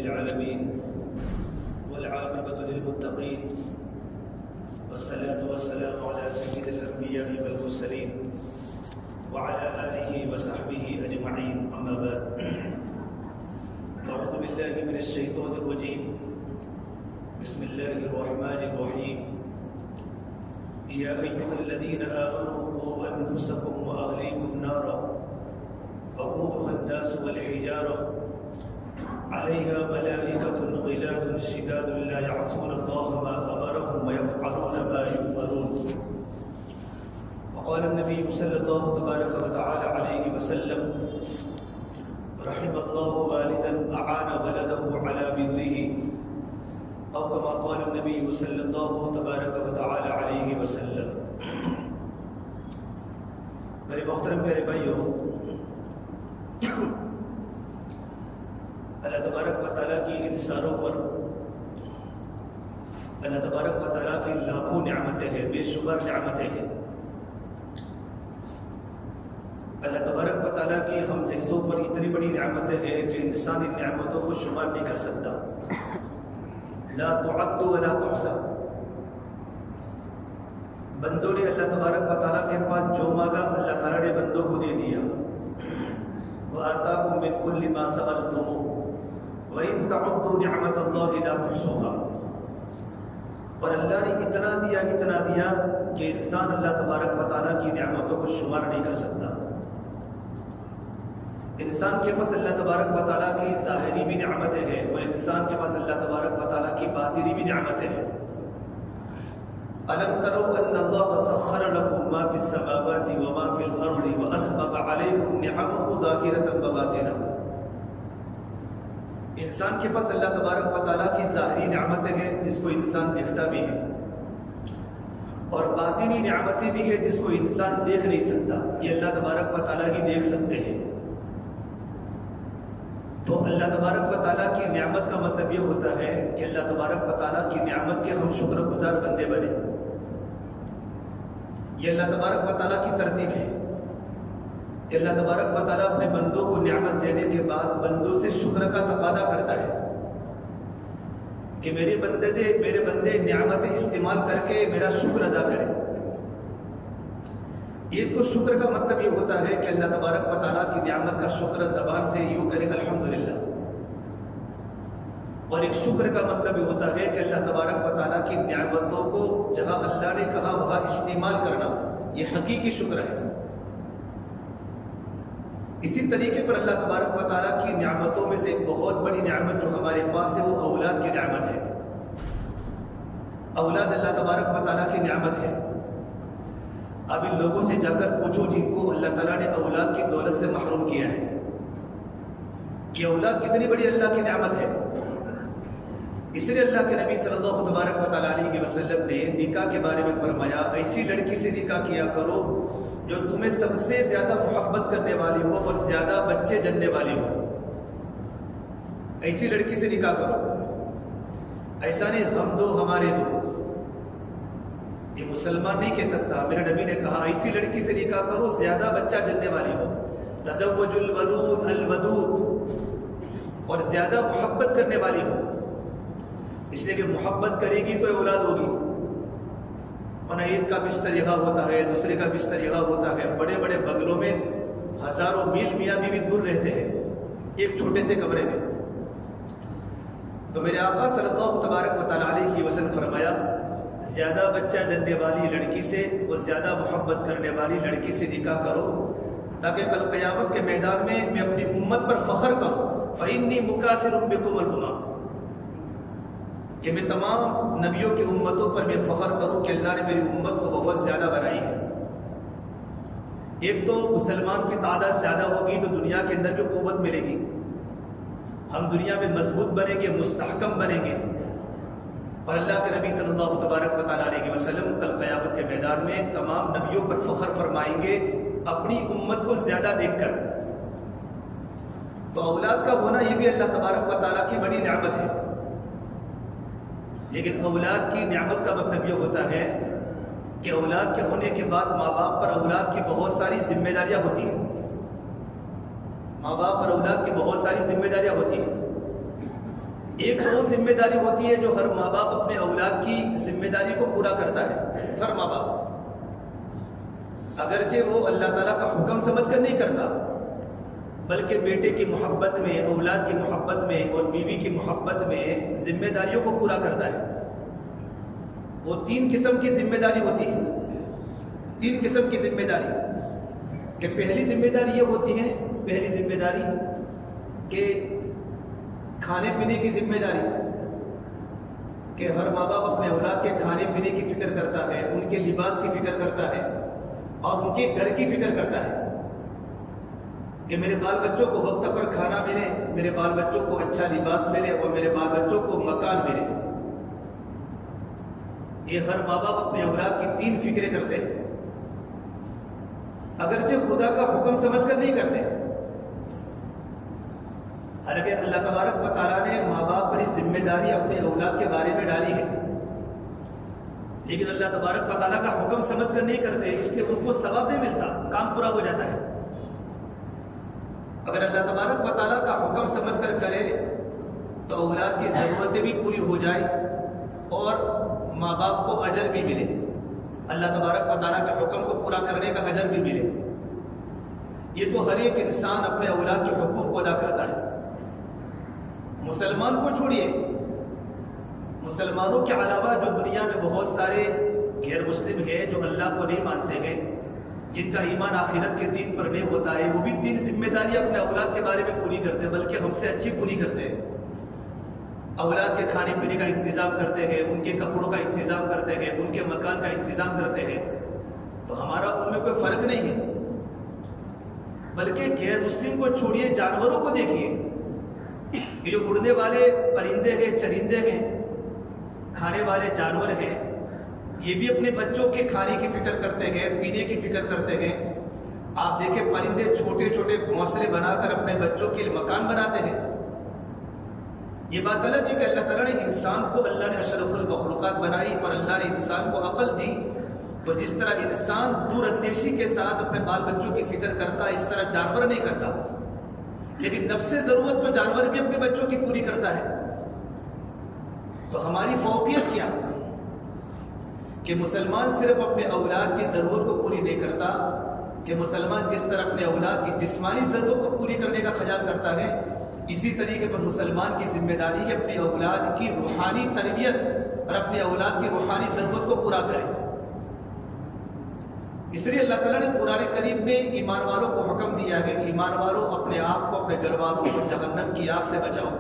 العالمين والعاقبة للمتقين والصلاة والسلام على سيد الأنبياء والمرسلين وعلى آله وصحبه أجمعين. أما بعد، أعوذ بالله من الشيطان الرجيم. بسم الله الرحمن الرحيم. يا أيها الذين آمنوا قوا أنفسكم وأهليكم نارا وقودها الناس والحجارة عليها ملائكة غلاظ شداد لا يعصون الله ما أمرهم ويفعلون ما يؤمرون. وقال النبي صلى الله تبارك وتعالى عليه وسلم: رحم الله والدا أعان ولده على بره، أو كما قال النبي صلى الله تبارك وتعالى عليه وسلم. میرے محترم پیارے بھائیوں، اللہ تبارک و تعالیٰ کی انسانوں پر اللہ تبارک و تعالیٰ کی لاکھوں نعمتیں ہیں، بے شمار نعمتیں ہیں. اللہ تبارک و تعالیٰ کی ہم جیسوں پر اتنی بڑی نعمتیں ہیں کہ انسان ان نعمتوں کو شمار نہیں کر سکتا. لا تعد ولا تحصى. بندوں نے اللہ تبارک و تعالیٰ کے پاس جو مانگا اللہ تعالیٰ نے بندوں کو دے دیا. وآتاكم من كل ما سألتموه وإن تعدوا نعمة الله لا تحصوها. اور اللہ نے اتنا دیا کہ انسان اللہ تبارک و تعالیٰ کی نعمتوں کو شمار نہیں کر سکتا. انسان کے پاس اللہ تبارک و تعالیٰ کی ظاہری بھی نعمتیں ہیں اور انسان کے پاس اللہ تبارک و تعالیٰ کی باطنی بھی نعمتیں ہیں. أَلَمْ تَرَوْا أَنَّ اللَّهَ سَخَّرَ لَكُم مَّا فِي السَّمَاوَاتِ وَمَا فِي الْأَرْضِ وَأَسْبَغَ عَلَيْكُم نِّعَمَهُ ظَاهِرَةً وَبَاطِنَةً. انسان کے پاس اللہ تبارک و تعالیٰ کی ظاہری نعمتیں ہیں جس کو انسان دیکھتا بھی ہے، اور باطنی نعمتیں بھی ہیں جس کو انسان دیکھ نہیں سکتا. یہ اللہ تبارک و تعالیٰ ہی دیکھ سکتے ہیں. تو اللہ تبارک و تعالیٰ کی نعمت کا مطلب یہ ہوتا ہے کہ اللہ تبارک و تعالیٰ کی نعمت کے ہم شکر گزار بندے بنے. یہ اللہ تبارک و تعالیٰ کی ترتیب ہے کہ اللہ تبارک و تعالیٰ اپنے بندوں کو نعمت دینے کے بعد بندوں سے شکر کا تقاضا کرتا ہے کہ میرے بندے نعمتیں استعمال کر کے میرا شکر ادا کریں. عید کو شکر کا مطلب یہ ہوتا ہے کہ اللہ تبارک و تعالیٰ کی نعمت کا شکر زبان سے یوں کہے الحمدللہ. اور ایک شکر کا مطلب یہ ہوتا ہے کہ اللہ تبارک و تعالیٰ کی نعمتوں کو جہاں اللہ نے کہا وہاں استعمال کرنا. یہ حقیقی شکر ہے. اسی طریقے پر اللہ تبارک و تعالیٰ کی نعمتوں میں سے ایک بہت بڑی نعمت جو ہمارے پاس ہے وہ اولاد کی نعمت ہے. اولاد اللہ تبارک و تعالیٰ کی نعمت ہے. اب ان لوگوں سے جا کر پوچھو جن کو اللہ تعالیٰ نے اولاد کی دولت سے محروم کیا ہے کہ اولاد کتنی بڑی اللہ کی نعمت ہے. اس لیے اللہ کے نبی صلی اللہ تبارک و تعالیٰ علیہ وسلم نے نکاح کے بارے میں فرمایا ایسی لڑکی سے نکاح کیا کرو جو تمہیں سب سے زیادہ محبت کرنے والی ہو اور زیادہ بچے جننے والی ہو. ایسی لڑکی سے نکاح کرو. ایسا نہیں ہم دو ہمارے دو، یہ مسلمان نہیں کہہ سکتا. میرے نبی نے کہا ایسی لڑکی سے نکاح کرو زیادہ بچہ جننے والی ہو. تزوج الولود الودود، اور زیادہ محبت کرنے والی ہو. اس لیے کہ محبت کرے گی تو اولاد ہوگی. ورنہ ایک کا بستر یہاں ہوتا ہے، دوسرے کا بستر یہاں ہوتا ہے. بڑے بڑے بنگلوں میں ہزاروں میل میاں بیوی دور رہتے ہیں ایک چھوٹے سے کمرے میں. تو میرے آقا صلی اللہ تبارک و تعالیٰ علیہ وسلم فرمایا زیادہ بچہ جننے والی لڑکی سے اور زیادہ محبت کرنے والی لڑکی سے نکاح کرو تاکہ کل قیامت کے میدان میں اپنی امت پر فخر کروں. فإنی مکاثر بکم الامم، کہ میں تمام نبیوں کی امتوں پر میں فخر کروں کہ اللہ نے میری امت کو بہت زیادہ بنائی ہے. ایک تو مسلمان کی تعداد زیادہ ہوگی تو دنیا کے اندر بھی قوت ملے گی. ہم دنیا میں مضبوط بنیں گے، مستحکم بنیں گے. اور اللہ کے نبی صلی اللہ تبارک و تعالیٰ علیہ وسلم کل قیامت کے میدان میں تمام نبیوں پر فخر فرمائیں گے اپنی امت کو زیادہ دیکھ کر. تو اولاد کا ہونا یہ بھی اللہ تبارک و تعالیٰ کی بڑی نعمت ہے. لیکن اولاد کی نعمت کا مطلب یہ ہوتا ہے کہ اولاد کے ہونے کے بعد ماں باپ پر اولاد کی بہت ساری ذمہ داریاں ہوتی ہیں. ماں باپ اور اولاد کی بہت ساری ذمہ داریاں ہوتی ہیں. ایک وہ ذمہ داری ہوتی ہے جو ہر ماں باپ اپنے اولاد کی ذمہ داری کو پورا کرتا ہے. ہر ماں باپ اگرچہ وہ اللہ تعالیٰ کا حکم سمجھ کر نہیں کرتا، بلکہ بیٹے کی محبت میں، اولاد کی محبت میں اور بیوی کی محبت میں ذمہ داریوں کو پورا کرتا ہے. وہ 3 قسم کی ذمہ داری ہوتی ہے. 3 قسم کی ذمہ داری کہ پہلی ذمہ داری یہ ہوتی ہے، پہلی ذمہ داری کہ کھانے پینے کی ذمہ داری، کہ ہر ماں باپ اپنے اولاد کے کھانے پینے کی فکر کرتا ہے، ان کے لباس کی فکر کرتا ہے اور ان کے گھر کی فکر کرتا ہے کہ میرے بال بچوں کو وقت پر کھانا ملے، میرے بال بچوں کو اچھا لباس ملے اور میرے بال بچوں کو مکان ملے. یہ ہر ماں باپ اپنے اولاد کی 3 فکریں کرتے ہیں، اگرچہ خدا کا حکم سمجھ کر نہیں کرتے. حالانکہ اللہ تبارک و تعالیٰ نے ماں باپ پر ذمہ داری اپنے اولاد کے بارے میں ڈالی ہے، لیکن اللہ تبارک و تعالیٰ کا حکم سمجھ کر نہیں کرتے، اس لیے ان کو ثواب نہیں ملتا، کام پورا ہو جاتا ہے. اگر اللہ تبارک و تعالیٰ کا حکم سمجھ کر کرے تو اولاد کی ضرورتیں بھی پوری ہو جائے اور ماں باپ کو اجر بھی ملے، اللہ تبارک و تعالیٰ کے حکم کو پورا کرنے کا اجر بھی ملے. یہ تو ہر ایک انسان اپنے اولاد کے حقوق کو ادا کرتا ہے. مسلمان کو چھوڑیے، مسلمانوں کے علاوہ جو دنیا میں بہت سارے غیر مسلم ہیں جو اللہ کو نہیں مانتے ہیں، جن کا ایمان آخرت کے دین پر نہیں ہوتا ہے، وہ بھی 3 ذمہ داری اپنے اولاد کے بارے میں پوری کرتے ہیں، بلکہ ہم سے اچھی پوری کرتے ہیں. اولاد کے کھانے پینے کا انتظام کرتے ہیں، ان کے کپڑوں کا انتظام کرتے ہیں، ان کے مکان کا انتظام کرتے ہیں. تو ہمارا ان میں کوئی فرق نہیں ہے. بلکہ غیر مسلم کو چھوڑیے، جانوروں کو دیکھیے، یہ جو اڑنے والے پرندے ہیں، چرندے ہیں، کھانے والے جانور ہیں، یہ بھی اپنے بچوں کے کھانے کی فکر کرتے ہیں، پینے کی فکر کرتے ہیں. آپ دیکھیں پرندے چھوٹے چھوٹے گھونسلے بنا کر اپنے بچوں کے لیے مکان بناتے ہیں. یہ بات الگ ہے کہ اللہ تعالیٰ نے انسان کو، اللہ نے اشرف المخلوقات بنائی اور اللہ نے انسان کو عقل دی، تو جس طرح انسان دور اندیشی کے ساتھ اپنے بال بچوں کی فکر کرتا ہے، اس طرح جانور نہیں کرتا. لیکن نفس ضرورت تو جانور بھی اپنے بچوں کی پوری کرتا ہے. تو ہماری فوقیت کیا کہ مسلمان صرف اپنے اولاد کی ضرورت کو پوری نہیں کرتا، کہ مسلمان جس طرح اپنے اولاد کی جسمانی ضرورت کو پوری کرنے کا خیال کرتا ہے، اسی طریقے پر مسلمان کی ذمہ داری ہے اپنی اولاد کی روحانی تربیت اور اپنی اولاد کی روحانی ضرورت کو پورا کرے. اس لیے اللہ تعالیٰ نے قرآن کریم میں ایمان والوں کو حکم دیا ہے، ایمان والوں اپنے آپ کو، اپنے گھر والوں کو جہنم کی آگ سے بچاؤ.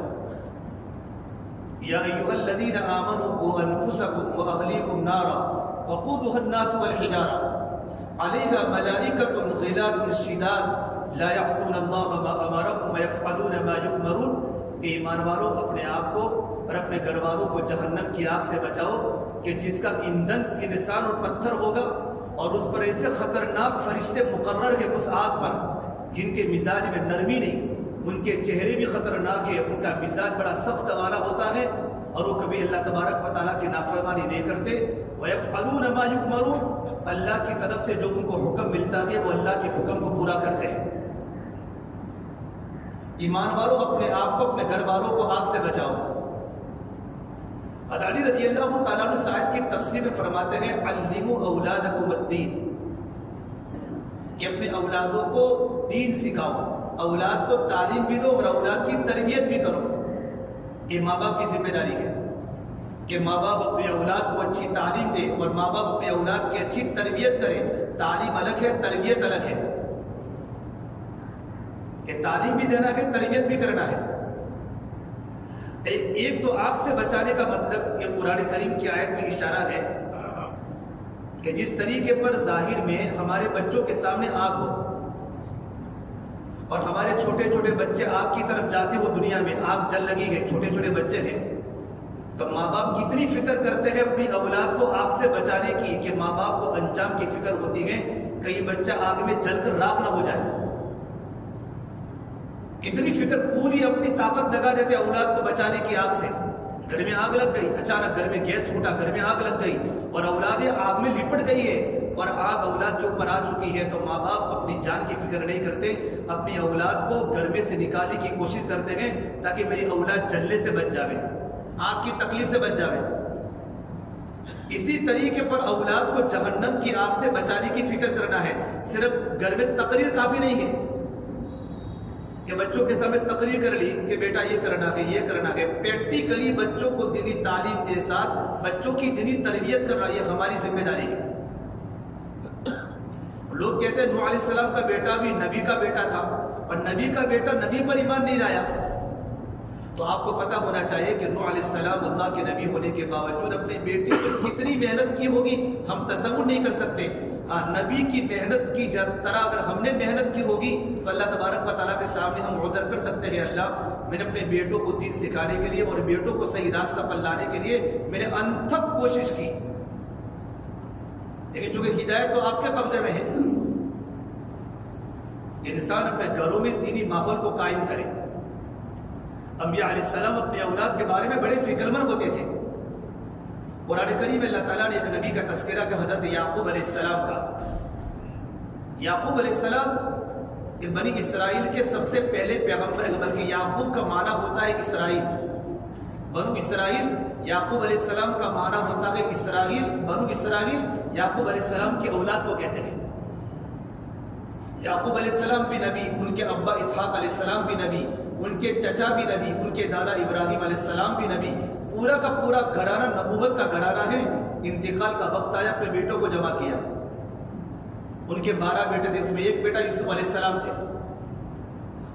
یا ایھا الذین آمنوا قوا انفسکم واہلیکم نارا وقودها الناس والحجارہ علیہا ملائکۃ غلاظ شداد لا یعصون اللہ ما امرهم ویفعلون ما یؤمرون. ایمان والوں اپنے آپ کو اور اپنے گھر والوں کو جہنم کی آگ سے بچاؤ، کہ جس کا ایندھن انسان اور پتھر ہوگا، اور اس پر ایسے خطرناک فرشتے مقرر ہیں اس آگ پر جن کے مزاج میں نرمی نہیں، ان کے چہرے بھی خطرناک ہے، ان کا مزاج بڑا سخت والا ہوتا ہے اور وہ کبھی اللہ تبارک و تعالیٰ کی نافرمانی نہیں کرتے. وَيَفْعَلُونَ مَا يُؤْمَرُونَ، اللہ کی طرف سے جو ان کو حکم ملتا ہے وہ اللہ کے حکم کو پورا کرتے ہیں. ایمان والوں اپنے آپ کو، اپنے گھر والوں کو آگ سے بچاؤ. حضرت علی رضی اللہ تعالیٰ عنہ صاحب کی تفسیر میں فرماتے ہیں علموا اولادکم الدین، کہ اپنے اولادوں کو دین سکھاؤ، اولاد کو تعلیم بھی دو اور اولاد کی تربیت بھی کرو. یہ ماں باپ کی ذمہ داری ہے کہ ماں باپ اپنے اولاد کو اچھی تعلیم دے اور ماں باپ اپنے اولاد کی اچھی تربیت کرے. تعلیم الگ ہے، تربیت الگ ہے، کہ تعلیم بھی دینا ہے، تربیت بھی کرنا ہے. ایک تو آگ سے بچانے کا مطلب یہ قرآن کریم کی آیت میں اشارہ ہے کہ جس طریقے پر ظاہر میں ہمارے بچوں کے سامنے آگ ہو اور ہمارے چھوٹے چھوٹے بچے آگ کی طرف جاتے ہو، دنیا میں آگ جل لگی ہے، چھوٹے چھوٹے بچے ہیں، تو ماں باپ کتنی فکر کرتے ہیں اپنی اولاد کو آگ سے بچانے کی، کہ ماں باپ کو انجام کی فکر ہوتی ہے کہیں بچہ آگ میں جل کر راکھ نہ ہو جائے. کتنی فکر، پوری اپنی طاقت لگا دیتے اولاد کو بچانے کی آگ سے. گھر میں آگ لگ گئی، اچانک گھر میں گیس پھوٹا، گھر میں آگ لگ گئی اور اولاد آگ میں لپٹ گئی ہے اور آگ اولاد کے اوپر آ چکی ہے، تو ماں باپ اپنی جان کی فکر نہیں کرتے، اپنی اولاد کو گھر میں سے نکالنے کی کوشش کرتے ہیں تاکہ میری اولاد جلنے سے بچ جاوے، آگ کی تکلیف سے بچ جاوے۔ اسی طریقے پر اولاد کو جہنم کی آگ سے بچانے کی فکر کرنا ہے۔ صرف گھر میں تقریر کافی نہیں ہے کہ بچوں کے سامنے تقریر کر لی کہ بیٹا یہ کرنا ہے، یہ کرنا ہے، پریکٹیکلی بچوں کو دینی تعلیم کے ساتھ بچوں کی دینی تربیت کرنا یہ ہماری ذمہ داری ہے۔ لوگ کہتے ہیں نوح علیہ السلام کا بیٹا بھی نبی کا بیٹا تھا، پر نبی کا بیٹا نبی پر ایمان نہیں لایا۔ تو آپ کو پتا ہونا چاہیے کہ نوح علیہ السلام اللہ کے نبی ہونے کے باوجود اپنے بیٹے پر کتنی محنت کی ہوگی ہم تصور نہیں کر سکتے۔ ہاں، نبی کی محنت کی طرح اگر ہم نے محنت کی ہوگی تو اللہ تبارک و تعالیٰ کے سامنے ہم عذر کر سکتے ہیں، اللہ میں نے اپنے بیٹوں کو دین سکھانے کے لیے اور بیٹوں کو صحیح راستہ پر لانے کے لیے میں نے انتھک کوشش کی، لیکن چونکہ ہدایت تو آپ کے قبضے میں ہے۔ انسان اپنے گھروں میں دینی ماحول کو قائم کرے۔ انبیاء علیہ السلام اپنے اولاد کے بارے میں بڑے فکر مند ہوتے تھے۔ قرآن کریم میں اللہ تعالیٰ نے ایک نبی کا تذکرہ کہ حضرت یعقوب علیہ السلام کا۔ یعقوب علیہ السلام یہ بنی اسرائیل کے سب سے پہلے پیغمبر ہیں، بلکہ یعقوب کا معنی ہوتا ہے اسرائیل، بنو اسرائیل۔ یعقوب علیہ السلام کا معنی ہوتا ہے اسرائیل، بنو اسرائیل یعقوب علیہ السلام کی اولاد کو کہتے ہیں۔ یعقوب علیہ السلام بھی نبی، ان کے ابا اسحاق علیہ السلام بھی نبی، ان کے چچا بھی نبی، ان کے دادا ابراہیم علیہ السلام بھی نبی، پورا کا پورا گھرانہ نبوت کا گھرانہ ہے۔ انتقال کا وقت آیا، اپنے بیٹوں کو جمع کیا۔ ان کے 12 بیٹے تھے، اس میں ایک بیٹا یوسف علیہ السلام تھے،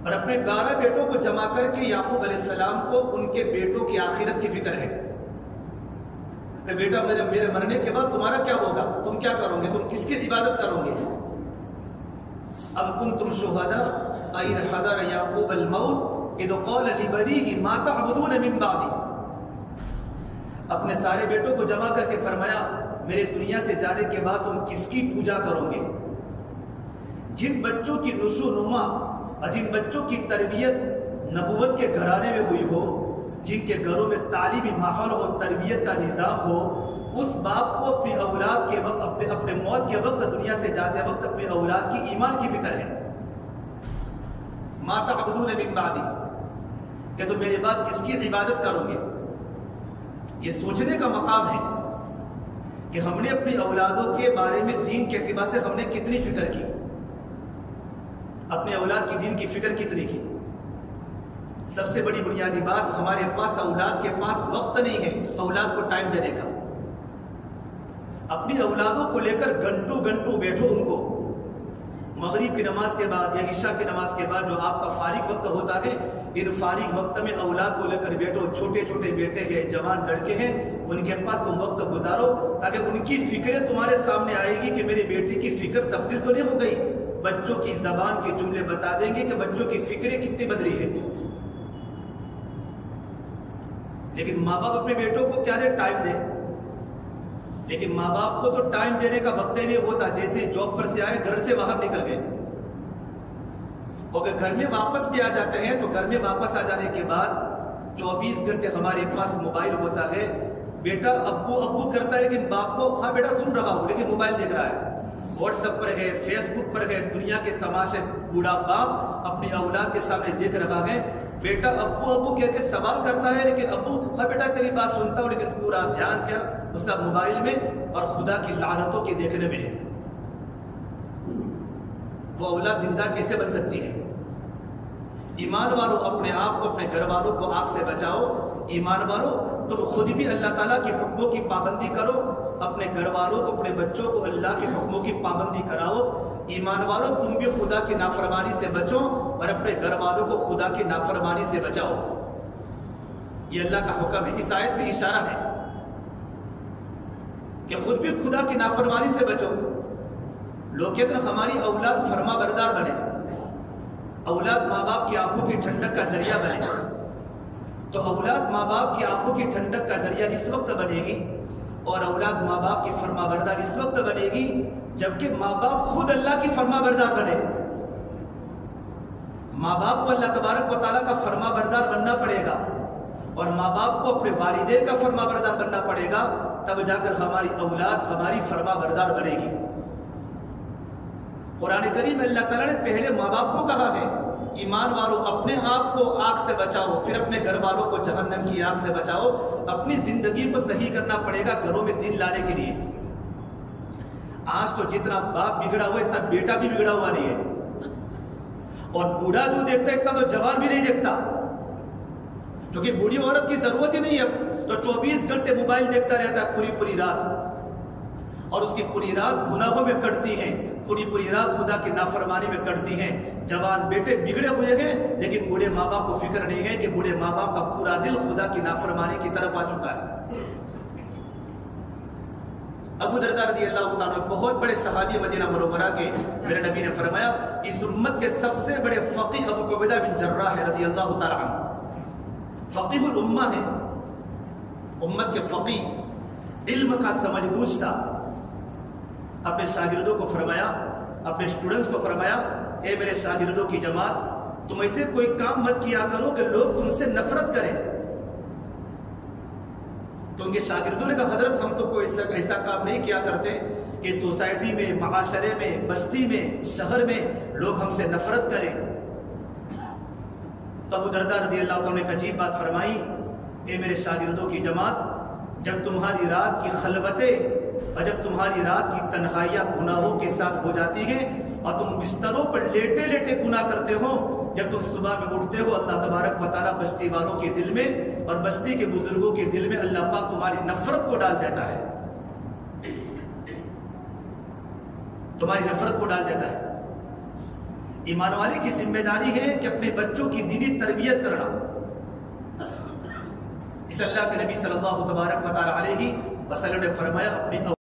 اور اپنے 12 بیٹوں کو جمع کر کے یعقوب علیہ السلام کو ان کے بیٹوں کی آخرت کی فکر ہے کہ بیٹا میرے مرنے کے بعد تمہارا کیا ہوگا، تم کیا کرو گے، تم کس کی عبادت کرو گے؟ ام کنتم شہداء اذ حضر یعقوب الموت اذ قال لبنیہ ما تعبدون من بعدی۔ اپنے سارے بیٹوں کو جمع کر کے فرمایا میرے دنیا سے جانے کے بعد تم کس کی پوجا کرو گے؟ جن بچوں کی نشو و نما اور جن بچوں کی تربیت نبوت کے گھرانے میں ہوئی ہو، جن کے گھروں میں تعلیمی ماحول ہو، تربیت کا نظام ہو، اس باپ کو اپنی اولاد کے وقت اپنے موت کے وقت دنیا سے جاتے وقت اپنی اولاد کی ایمان کی فکر ہے۔ ما تعبدون من بعدی، کہ تم میرے بعد کس کی عبادت کرو گے؟ یہ سوچنے کا مقام ہے کہ ہم نے اپنی اولادوں کے بارے میں دین کے اعتبار سے ہم نے کتنی فکر کی، اپنے اولاد کی دین کی فکر کتنی کی۔ سب سے بڑی بنیادی بات، ہمارے پاس اولاد کے پاس وقت نہیں ہے اولاد کو ٹائم دینے کا۔ اپنی اولادوں کو لے کر گھنٹوں گھنٹوں بیٹھو، ان کو مغرب کی نماز کے بعد یا عشاء کی نماز کے بعد جو آپ کا فارغ وقت ہوتا ہے، ان فارغ وقت میں اولاد کو لے کر بیٹھو۔ چھوٹے چھوٹے بیٹے ہیں، جوان لڑکے ہیں، ان کے پاس تم وقت گزارو تاکہ ان کی فکریں تمہارے سامنے آئے گی کہ میرے بیٹے کی فکر تبدیل تو نہیں ہو گئی۔ بچوں کی زبان کے جملے بتا دیں گے کہ بچوں کی فکریں کتنی بدلی ہے۔ لیکن ماں باپ اپنے بیٹوں کو کیا دے؟ ٹائم دے، لیکن ماں باپ کو تو ٹائم دینے کا وقت ہی نہیں ہوتا۔ جیسے جاب پر سے آئے، گھر سے باہر نکل گئے، اور گھر میں واپس بھی آ جاتے ہیں تو گھر میں واپس آ جانے کے بعد 24 گھنٹے ہمارے پاس موبائل ہوتا ہے۔ بیٹا ابو ابو کرتا ہے، لیکن باپ کو ہاں بیٹا سن رہا ہوں لیکن موبائل دیکھ رہا ہے، واٹس ایپ پر ہے، فیس بک پر ہے، دنیا کے تماشے بوڑھا باپ اپنی اولاد کے سامنے دیکھ رہا ہے۔ بیٹا ابو ابو کہہ کے سوال کرتا ہے، لیکن ابو ہاں بیٹا تیری بات سنتا ہوں، لیکن پورا دھیان کیا اس کا موبائل میں اور خدا کی لعنتوں کے دیکھنے میں ہے۔ وہ اولاد دیندار کیسے بن سکتی ہے؟ ایمان والوں اپنے آپ کو، اپنے گھر والوں کو آگ سے بچاؤ۔ ایمان والوں تم خود بھی اللہ تعالیٰ کے حکموں کی پابندی کرو، اپنے گھر والوں کو، اپنے بچوں کو اللہ کے حکموں کی پابندی کراؤ۔ ایمان والوں تم بھی خدا کی نافرمانی سے بچو اور اپنے گھر والوں کو خدا کی نافرمانی سے بچاؤ۔ یہ اللہ کا حکم ہے۔ اس آیت میں اشارہ ہے کہ خود بھی خدا کی نافرمانی سے بچو۔ لوگ کہتے ہیں ہماری اولاد فرما بردار بنے، اولاد ماں باپ کی آنکھوں کی ٹھنڈک کا ذریعہ بنے، تو اولاد ماں باپ کی آنکھوں کی ٹھنڈک کا ذریعہ اس وقت بنے گی اور اولاد ماں باپ کی فرما بردار اس وقت بنے گی جبکہ ماں باپ خود اللہ کی فرما بردار بنے۔ ماں باپ کو اللہ تبارک و تعالیٰ کا فرما بردار بننا پڑے گا۔ اور ماں باپ کو اپنے والدین کا فرما بردار بننا پڑے گا، تب جا کر ہماری اولاد ہماری فرما بردار بنے گی۔ قرآن کریم میں اللہ تعالیٰ نے پہلے ماں باپ کو کہا ہے ایمان والوں اپنے آپ کو آگ سے بچاؤ، پھر اپنے گھر والوں کو جہنم کی آگ سے بچاؤ۔ اپنی زندگی کو صحیح کرنا پڑے گا گھروں میں دین لانے کے لیے۔ آج تو جتنا باپ بگڑا ہوا ہے اتنا بیٹا بھی بگڑا ہوا نہیں ہے، اور بوڑھا جو دیکھتا ہے اتنا تو جوان بھی نہیں دیکھتا، کیونکہ بوڑھی عورت کی ضرورت ہی نہیں ہے، تو 24 گھنٹے موبائل دیکھتا رہتا ہے پوری رات، اور اس کی پوری رات گناہوں میں کٹتی ہے، پوری رات خدا کی نافرمانی میں کٹتی ہیں۔ جوان بیٹے بگڑے ہوئے ہیں، لیکن بوڑھے ماں باپ کو فکر نہیں ہے کہ بوڑھے ماں باپ کا پورا دل خدا کی نافرمانی کی طرف آ چکا ہے۔ ابو درداء رضی اللہ تعالیٰ بہت بڑے صحابی مدینہ منورہ کے، میرے نبی نے فرمایا اس امت کے سب سے بڑے فقیہ ابو عبیدہ بن جراح رضی اللہ تعالیٰ عنہ، فقیہ الامہ ہے، امت کے فقیہ، علم کا سمجھ بوجھ تھا۔ اپنے شاگردوں کو فرمایا، اپنے اسٹوڈنٹس کو فرمایا، اے میرے شاگردوں کی جماعت، تم ایسے کوئی کام مت کیا کرو کہ لوگ تم سے نفرت کریں۔ تو ان کے شاگردوں نے کہا حضرت ہم تو کوئی ایسا کام نہیں کیا کرتے کہ سوسائٹی میں، معاشرے میں، بستی میں، شہر میں لوگ ہم سے نفرت کریں۔ تو ابو درداء رضی اللہ عنہ نے ایک عجیب بات فرمائی، اے میرے شاگردوں کی جماعت، جب تمہاری رات کی خلوتیں اور جب تمہاری رات کی تنہائیاں گناہوں کے ساتھ ہو جاتی ہیں اور تم بستروں پر لیٹے لیٹے گناہ کرتے ہو، جب تم صبح میں اٹھتے ہو اللہ تبارک و تعالیٰ بستی والوں کے دل میں اور بستی کے بزرگوں کے دل میں اللہ پاک تمہاری نفرت کو ڈال دیتا ہے، تمہاری نفرت کو ڈال دیتا ہے۔ ایمان والے کی ذمہ داری ہے کہ اپنے بچوں کی دینی تربیت کرنا۔ اس اللہ کے نبی صلی اللہ تبارک و تعالیٰ علیہ وسلم نے فرمایا اپنی